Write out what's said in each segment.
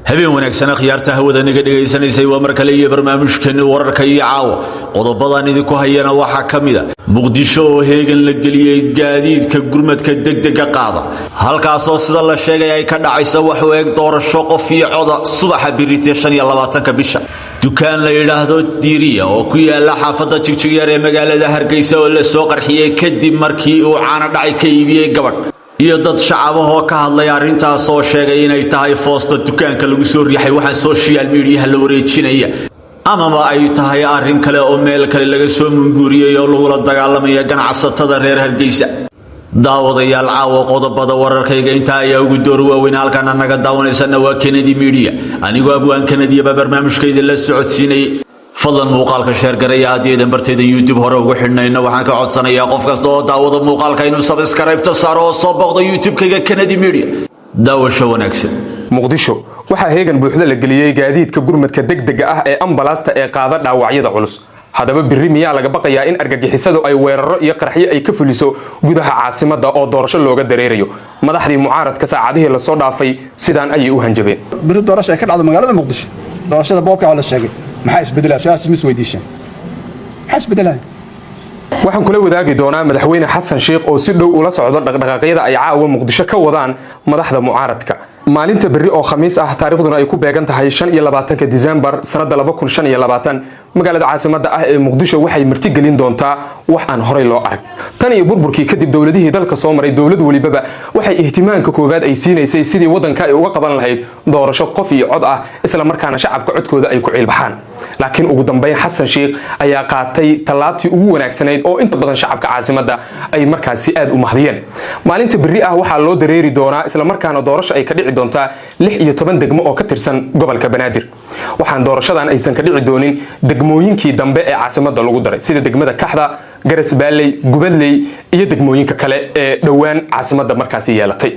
habeen wanaagsan khiyaarta hawada naga dhageysanaysay waa mar kale iyo barnaamijkeena wararka iyo caawa qodobadan idinku hayana waxa kamida muqdisho oo heegan la geliyay gaadiidka gurmadka degdega qaada halkaas oo sida la sheegay ay ka dhacayso wax u eg doorasho qof iyo coda subaxa birite 25 bisha dukaan la yiraahdo diiriya oo ku yaala xaafada Jigjigyar ee magaalada Hargeysa oo la soo qarxiyay kadib markii uu caana dhacay ka iibiyay gabadh iyo dad shacabah oo ka hadlay arintaas oo sheegay inay tahay foosta dukaanka lagu soo riixay waxa social media la wareejinaya ama ay tahay arin kale oo meel kale laga soo munguriyay oo lagu la dagaalamay ganacsatada reer Hargeysa daawadayaal caawa qodobada wararkayga inta ay ugu door waaweyn halkan naga daawanaysan waa Kennedy Media anigoo abwaan Kennedy barnaamijkeeda la socodsiinay fadlan muuqaalka share gareeya haddii barteeda YouTube hore ugu xidhnayna waxaan ka codsanayaa qof kasta oo daawada muuqaalka inuu subscribe ta saaro oo soo booqdo YouTube-kayga Kennedy Media daawasho wanaagsan muqdisho waxa heegan buuxda la geliyay gaadiidka gurmadka degdega ah ee ambalaasta ee qaada dhaawacyada culus hadaba birri miyaa laga baqayaa in argagixisadu ay weeraro iyo qarxiyo ay ka fuliso gudaha caasimada oo doorasho looga dareerayo madaxdii mucaaradka saacadihii la soo dhaafay sidaan ay u hanjabeen birri doorasho ay ka dhacdo magaalada muqdisho doorashada boobka oo la sheegay maxay isbedelay su'aas mis weydiishan maxay isbedelay waxaan kula wadaagi doonaa madaxweyne xasan sheekh oo si dhow ula socdo dhaqdhaqaaqyada ay caawa muqdisho ka wadaan madaxda mucaaradka maalinta berri oo khamiis ah taariikhduna ay ku beegan tahay 25 December sanada 2025 magaalada caasimada ah ee muqdisho waxay marti gelin doontaa wax aan horey loo arag tan iyo burburkii kadib dawladihii dalka soo maray dawlad walibaba waxay ihtimaamka koobaad ay siinaysay sidii wadanka ay uga qaban lahayd doorasho qof iyo cod ah isla markaana shacabka codkooda ay ku ciilbaxaan laakiin ugu dambeyn xasan sheekh ayaa qaatay talaabtii ugu wanaagsanayd oo inta badan shacabka caasimada ay markaasi aad u mahdiyeen maalinta berri ah waxa loo dareeri doonaa isla markaana doorasho ay ka dhici doontaa 16 degmo oo ka tirsan gobolka Banaadir waxaan doorashadan aysan ka dhici doonin degmooyinkii dambe ee caasimada lagu daray sida degmada Kaxda Garas Baaley Gubadley iyo degmooyinka kale ee dhawaan caasimada markaasi yeelatay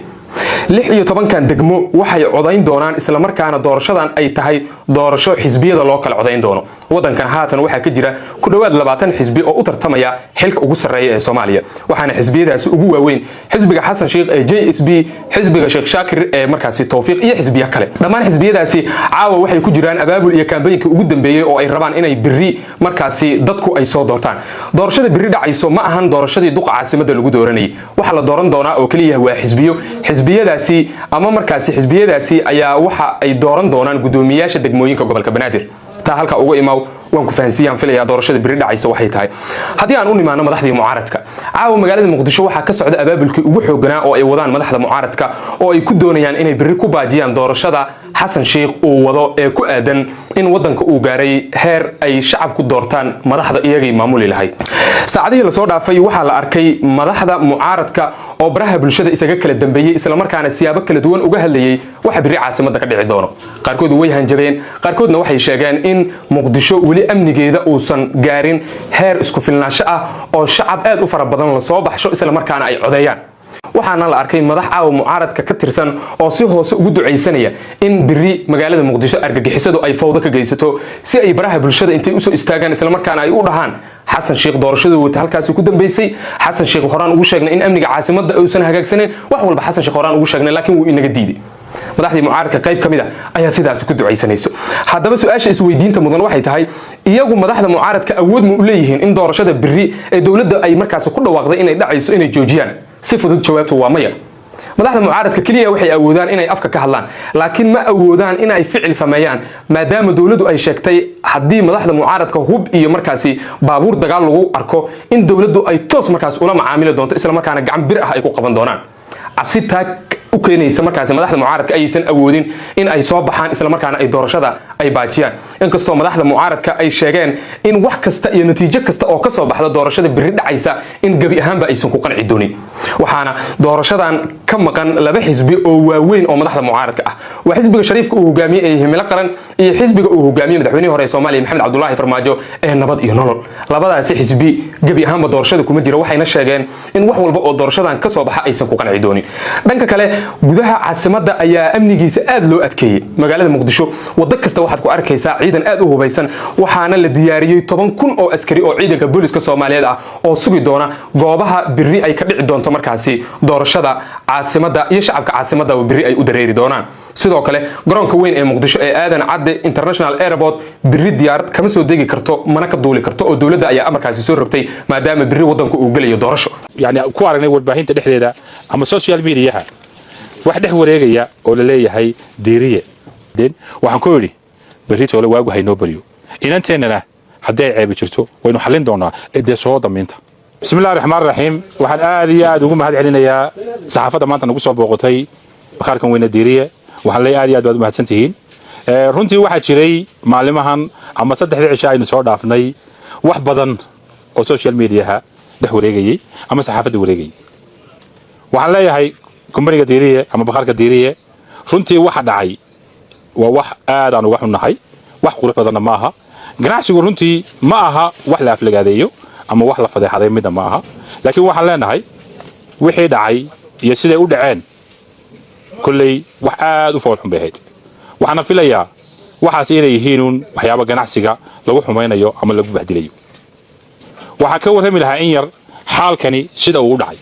16 degmo waxay codayn doonaan isla markaana doorashadan ay tahay doorasho xisbiyada loo kala codayn doono wadankan haatan waxa ka jira ku dhawaad 20 xisbi oo u tartamaya xilka ugu sareeya ee Soomaaliya waxaana xisbiyadaasi ugu waaweyn xisbiga Xasan Sheekh ee JSB xisbiga Sheekh Shaakir ee markaasi Tawfiiq iyo xisbiya kale dhamaan xisbiyadaasi caawa waxay ku jiraan abaabul iyo kaambeynka ugu dambeeyay oo ay rabaan inay birri markaasi dadku ay soo doortaan doorashada birri dhacayso ma ahan doorashadii duqa caasimada lagu dooranayay waxa la dooran doonaa oo kaliya waa xisbiyadaasi ama markaasi xisbiyadaasi ayaa waxa ay dooran doonaan gudoomiyaasha degmooyinka gobolka Banaadir taa halka ugu imaaw waan ku fahansiiyaan filayaa doorashada birri dhacayso waxay tahay hadii aan u nimaano madaxdii mucaaradka caawa magaalada muqdisho waxa ka socda abaabulkii ugu xooganaa oo ay wadaan madaxda mucaaradka oo ay ku doonayaan inay birri ku baajiyaan doorashada xasan sheekh uu wado ee ku aadan in wadanka uu gaaray heer ay shacabku doortaan madaxda iyagii maamuli lahayd saacadihii la soo dhaafay waxa la arkay madaxda mucaaradka oo baraha bulshada isaga kala dambeeyay isla markaana siyaabo kala duwan uga hadlayay waxa birri caasimada ka dhici doono qaarkood way hanjabeen qaarkoodna waxay sheegeen in muqdisho wali amnigeeda uusan gaarin heer isku filnaansho ah oo shacab aad u fara badan la soo baxsho isla markaana ay codeeyaan waxaana la arkay madax caawa mucaaradka ka tirsan oo si hoose ugu duceysanaya in birri magaalada muqdisho argagixisadu ay fawdo ka geysato si ay baraha bulshada intay u soo istaagaan isla markaana ay u dhahaan xasan sheekh doorashadu wata halkaas ku dambeysay xasan sheekh horaan ugu sheegnay in amniga caasimada uusan hagaagsaneyn wax walba xasan sheekh horaan ugu sheegnay laakiin wuu inaga diiday madaxdii mucaaradka qayb kamida ayaa sidaas ku duceysanayso hadaba su'aasha isweydiinta mudan waxay tahay iyagu madaxda mucaaradka awood ma u leeyihiin in doorashada birri ee dawladda ay markaas ku dhawaaqday inay dhacayso inay joojiyaan si fudud jawaabtu waa maya madaxda mucaaradka kaliya waxay awoodaan inay afka ka hadlaan laakiin ma awoodaan inay ficil sameeyaan maadaama dawladdu ay sheegtay hadii madaxda mucaaradka hub iyo markaasi baabuur dagaal lagu arko in dawladdu ay toos markaas ula macaamili doonto isla markaana gacan bir ah ay ku qaban doonaan cabsi taag u keenaysa markaas madaxda mucaaradka aysan awoodin in ay soo baxaan isla markaana ay doorashada ay baajiyaan inkastoo madaxda mucaaradka ay sheegeen in wax kasta iyo natiijo kasta oo ka soo baxda doorashada birri dhacaysa in gabi ahaanba aysan ku qanci doonin waxaana doorashadan ka maqan laba xisbi oo waaweyn oo madaxda mucaaradka ah waa xisbiga shariifka uu hogaamiyay ee himilo qaran iyo xisbiga uu hogaamiyay madaxweynihii hore ee Soomaaliya Maxamed Cabdullaahi Farmaajo ee nabad iyo nolol labadaasi xisbi gabi ahaanba doorashada kuma jira waxayna sheegeen in wax walba oo doorashadan ka soo baxa aysan ku qanci doonin dhanka kale gudaha caasimadda ayaa amnigiisa aad loo adkeeyey magaalada muqdisho wada kasta waxaad ku arkaysaa ciidan aad u hubaysan waxaana la diyaariyay 10,000 oo askari oo ciidanka booliska Soomaaliyeed ah oo sugi doona goobaha birri ay ka dhici doonto markaasi doorashada caasimadda iyo shacabka caasimadda birri ay u dareeri doonaan sidoo kale garoonka weyn ee muqdisho ee aadan cadde international airport birri diyaarad kama soo degi karto mana ka duuli karto oo dawladda ayaa amarkaasi soo rogtay maadaama birri wadanku uu galayo doorasho يعني ku aragnay warbaahinta dhexdeeda ama social media wax dhex wareegaya oo la leeyahay diiriye waxaan ku yiri birri toole waagu haynoo bariyo inanteena haday ceeb jirto waynu xalin doonaa ee soo damiinta bismillaahir rahmaanir rahiim waxaan aad iyo aad ugu mahad celinayaa saxaafadda maanta nagu soo booqatay bakhaarkan weyna diiriye waxaan leeyahay aad iyo aad baad mahadsantihiin runtii waxa jiray maalimahan ama saddexdii cisho aynu soo dhaafnay wax badan oo social media dhex wareegayay ama saxaafadda wareegayay waxaan leeyahay kumbaniga diiriye ama bakhaarka diiriye runtii waxa dhacay waa wax aad aan uga xunnahay wax qurux badan ma aha ganacsigu runtii ma aha wax la aflagaadeeyo ama wax la fadeexaday mid ma aha laakiin waxaan leenahay wixii dhacay iyo siday u dhaceen kullay wax aad u fool xun bahayd waxaana filayaa waxaas inay yihiin waxyaabo ganacsiga lagu xumaynayo ama lagu bahdilayo waxaan ka warrami lahaa in yar xaalkani sida uu u dhacay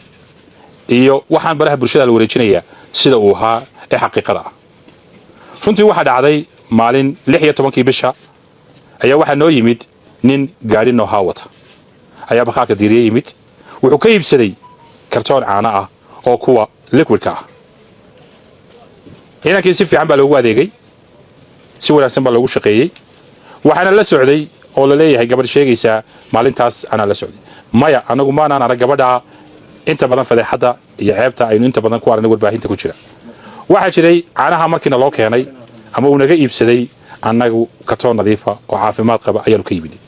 iyo waxaan baraha bulshada la wareejinayaa sida uu ahaa ee xaqiiqada ah runtii waxa dhacday maalin 16 bisha ayaa waxa noo yimid nin gaari noo haawata ayaa bakhaarka diiriye yimid wuxuu ka iibsaday kartoon caana ah oo kuwa liquidka ah inankii si fiican baa loogu adeegay si wanaagsan baa loogu shaqeeyay waxaana la socday oo la leeyahay gabadh sheegaysa maalintaas ana la socday maya anagu maanaan arag gabadha inta badan fadeexada iyo ceebta aynu inta badan ku aragnay warbaahinta ku jira waxa jiray caanaha markiina loo keenay ama uu naga iibsaday anagu kartoon nadiif ah oo caafimaad qaba ayaanu ka iibinay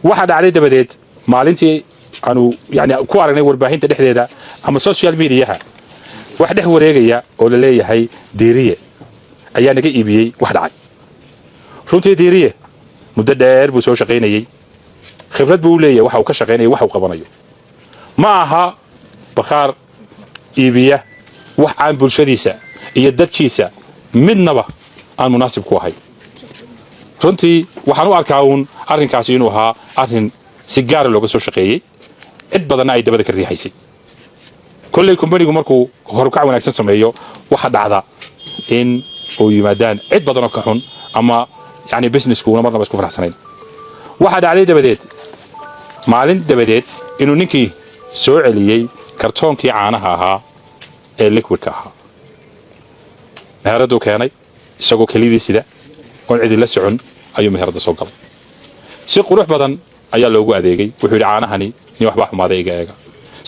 waxa dhacday dabadeed maalintii aanu ku aragnay warbaahinta dhexdeeda ama social media wax dhex wareegaya oo la leeyahay diiriye ayaa naga iibiyay wax dhacay runtii diiriye muddo dheer buu soo shaqeynayay khibrad buu leeyahay waxa uu ka shaqeynayo waxa uu qabanayo ma aha bakhaar iibiya wax aan bulshadiisa iyo dadkiisa midnaba aan munaasib ku ahay runtii waxaan u arkaa arrinkaasi inuu ahaa arrin si gaar ah looga soo shaqeeyay cid badan ay dabada ka riixaysay kullay kumbanigu markuu horukac wanaagsan sameeyo waxa dhacda in uu yimaadaan cid badan oo ka xun ama businessku marnaba isku faraxsanayn waxa dhacday dabadeed maalin dabadeed inuu ninkii soo celiyay kartoonkii caanaha ahaa ee liquidka ahaa meheradu keenay isagoo kelidii sida oo cid la socon ayuu meherada soo galay si qurux badan ayaa loogu adeegay wuxuu yiri caanahani ni waxba xumaaday iga eega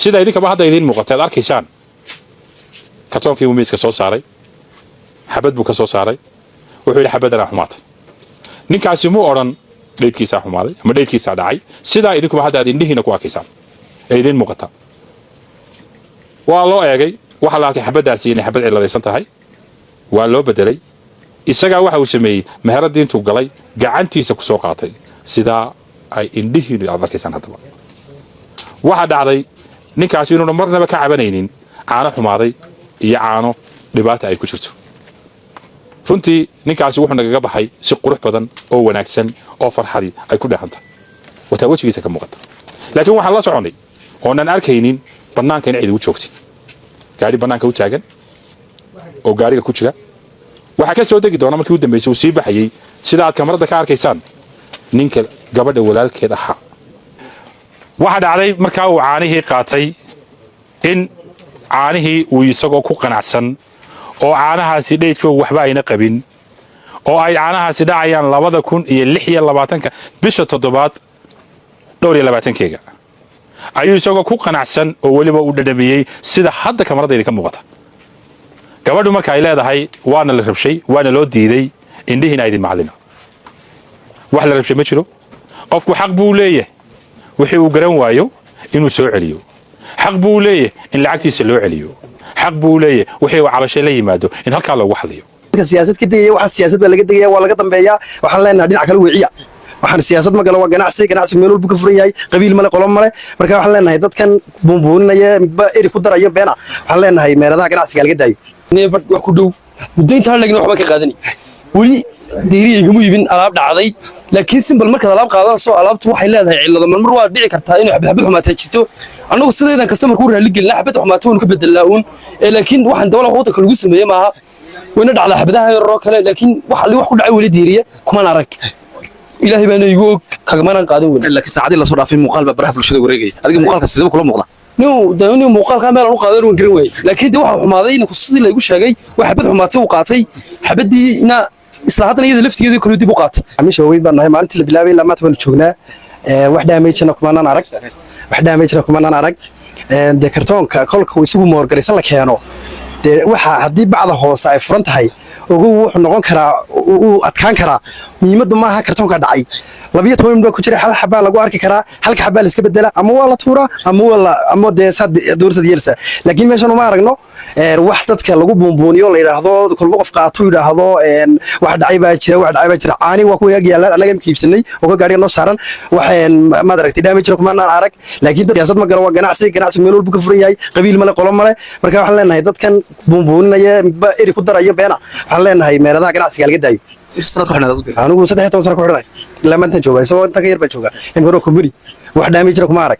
sida idinkaba hadda idin muuqateed arkaysaan kartoonkii uu miiska soo saaray xabad buu ka soo saaray wuxuu yiri xabadana xumaatay ninkaasi mu oran dheedkiisa xumaaday ama dheedkiisa dhacay sida idinkuba hadda indhihiina ku arkaysaan ee idin muuqata waa loo eegay waxa la arkay xabadaasi inay xabad ciladaysan tahay waa loo bedelay isaga waxa uu sameeyay meheradii intuu galay gacantiisa ku soo qaatay sida ay indhihiinu arkaysaan hadaba waxa dhacday ninkaasi inuu marnaba ka cabanaynin caano xumaaday iyo caano dhibaato ay ku jirto runtii ninkaasi wuxuu naga baxay si qurux badan oo wanaagsan oo farxadi ay ku dhaxantay wata wajigiisa ka muuqata laakiin waxa la soconay oo aan arkaynin banaanka in cid u joogtay gaari banaanka u taagan oo gaariga ku jira waxa ka soo degi doona markii uu dambeysay uu sii baxayay sida aad kamarada ka arkaysaan ninka gabadha walaalkeed ahaa waxa dhacday markaa uu caanihii qaatay in caanihii uu isagoo ku qanacsan oo caanahaasi dheedkooda waxba ayna qabin oo ay caanahaasi dhacayaan 2026 bisha 7 22keega ayuu isagoo ku qanacsan oo waliba u dhadhamiyay sida hadda kamaradayda ka muuqata gabadhu marka ay leedahay waana la rabshay waana loo diiday indhihiina idin macallina wax la rabshay ma jiro qofku xaq buu leeyahay wixii uu garan waayo inuu soo celiyo xaq buu leeyahay in lacagtiisa loo celiyo xaq buu leeyahay wixii uu cabashay la yimaado in halka lagu xaliyo siyaasad ka digaya waxa siyaasad baa laga digaya waa laga dambeeyaa waxaan leenahay dhinac kale wiciya waxaan siyaasad ma galo waa ganacsi meel walba ka furan yahay qabiil male qolo male marka waxaan leenahay dadkan buunbuuninaya midba eri ku darayo beena waxaan leenahay meeradaha ganacsiga laga daayo neebad wax ku dhow muddaynta lagna waxba ka qaadani weli deeri igama iibin alaab dhacday laakiin simbal marka alaab qaadanayso alaabtu waxay leedahay cilado mar waa dhici kartaa inay xabad xumaata jirto anagu sideedan customer ku raali gelina xabad xumaata uu ka bedelaa laakiin waxaan dawladda waddanka lagu sameeyay maaha wayna dhacdaa xabadaha yaroo kale laakiin wax ku dhacay weli deeriya kuma arag ilaahay baan igu kagamanan qaadan weyn laakiin saacadii la soo dhaafay muuqaal baa baraha bulshada wareegay adiga muuqaalka sidee kula muuqda daawani muuqaalka meel aan u qaadan waan garan waayay laakiin waxa xumaaday in sidii la igu sheegay wax xabad xumaatay uu qaatay xabadiina isla haddana iyada laftigeeda kale dib u qaatay amisha weyn baan nahay maalintii la bilaabay ilaa maanta baan joognaa wax damage-na kuma arag de kartoonka kolka uu isugu moorgaraysan la keeno de waxa haddii bacda hoose ay furan tahay ugu wuxuu noqon karaa uu adkaan karaa muhiimaddu maaha kartoonka dhacay 12 min baa ku jira hal xabaa lagu arki karaa halka xabaa la iska bedela ama waa la tuuraa ama de sad doorsad yeelsa laakiin meeshan uma aragno wax dadka lagu buunbuuniyo la yiraahdo kulba qof qaato yiraahdo wax dhacay baa jira caani waa ku yag yaalaan anaga imkiibsanay oo ka gaariga noo saaran waxaan ma aragtay damage kuma aan arag laakiin dad siyaasad ma garo waa ganacsi meel walba ka furan yahay qabiil male qolo male marka waxaan leenahay dadkan buunbuuninaya eri ku darayo beena waxaan leenahay meeladaha ganacsiga laga daayo anigu 13 sano ku xidhay ilaa maanta joogaa isagoo inta ka yar baan joogaa imkaro kumburi wax damage kuma arag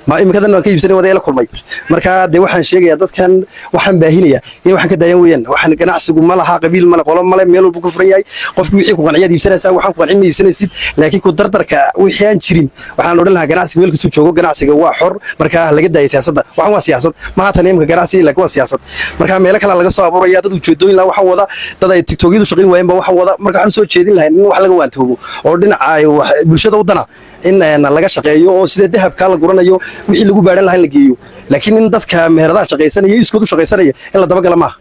ma imikadan waan ka iibsanay wada ila kulmay marka de waxaan sheegayaa dadkan waxaan baahinaya in waxaan ka daayan weeyaan waxaan ganacsigu ma laha qabiil ma qolo male meel walba ku furan yahay qofkii wixii ku qanciyad iibsanaysa waxaan ku qancin ma iibsanaysid laakiin ku dardarka wixii aan jirin waxaan odhan lahaa ganacsiga meel kasoo joogo ganacsiga waa xor marka laga daayay siyaasadda waxaan waa siyaasad ma hatan imka ganacsi laakiin waa siyaasad marka meel kale laga soo abuuraya dad ujeedooyin la waxaan wada dad ay tiktokyadu shaqeyn waayeen ba waxaan wada marka waxaan soo jeedin lahayn in wax laga waantoobo oo dhinaca bulshada u dana in laga shaqeeyo oo sida dahabka la guranayo wixii lagu baaran lahayn la geeyo laakiin in dadka meheradaha shaqeysanaya isku shaqeysanaya in la daba gala maaha